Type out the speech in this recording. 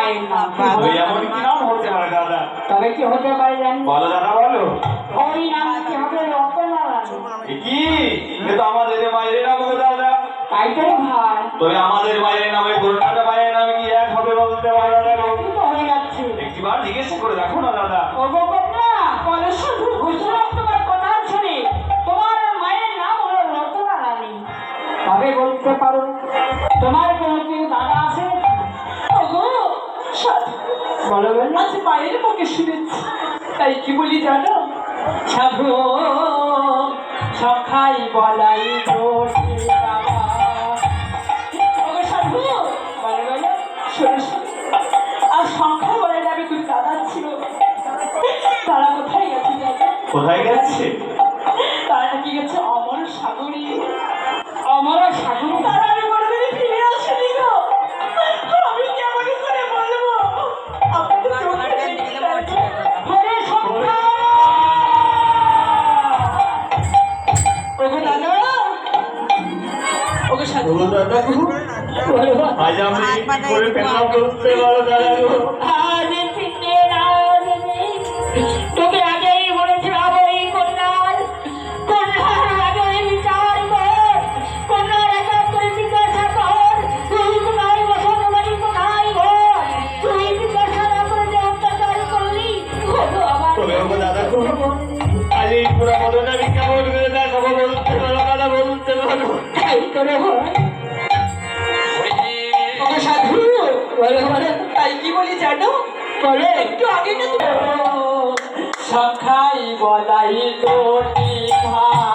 মায়ের নাম। এমন কি নাম হতে পারে দাদা? তবে কি হতে পারে জানি? বলো দাদা বলো। ওই নাম কি হবে? রতনারানী। কি এ তো আমাদের মায়ের নাম হবে দাদা। তাই তো রে ভাই। তবে আমাদের মায়ের নামে পুরোটা মায়ের নামে কি এক হবে বলতে পারো দাদা? কি তো হয়ে যাচ্ছে? একবার জিজ্ঞেস করে দেখো না দাদা। ও গো কন্যা, বলো শুধু বুঝলাম তোমার কথা শুনে তোমার মায়ের নাম হলো রতনারানী। তবে বলতে পারো তোমার কোনো কেউ দাদা আছে? ও গো সাধু, বলো বলো। আজ মায়ের মুখে শুনেছি, তাই কি বলি জানো? সাধু সখাই বলাই দোষী বাবা। ও গো সাধু, বলো বলো। শোনো শোনো, আর সংখ্যা বলে যাবে দুই দাদা ছিল, তারা কোথায় গেছে জানো? কোথায় গেছে? তারা নাকি গেছে অমর সাগরে। অমর সাগরে? তারা আমি কোনোদিনই ফিরে আসেনি গো। আমি কেমন করে বলবো? আপনি তো চোখে দেখছেন। হরে সখা। ওগো দাদা। ও গো সাধু, দাদা বলো। আজ আমি কি করে পেলাম বলতে পারো দাদা গো? আজ ফিরে আসবে। তোকে আগেই বলেছিলাম এই কন্যার আগেই বিচার কর। কন্যার একাত্তরে জিজ্ঞাসা কর তুই কোথায় বসত বাড়ি, কোথায় ঘর? তুই জিজ্ঞাসা না করে যে অত্যাচার করলি। তবে ওগো দাদা গো, আজ এই পুরো বদন আমি কেমন করে দেখাবো বলতে পারো দাদা? বলতে পারো? তাই করে হয়। ও গো সাধু, বলো বলো। তাই কি বলি জানো? বলো। একটু আগে না সখাই বলাই দোষী ভাই।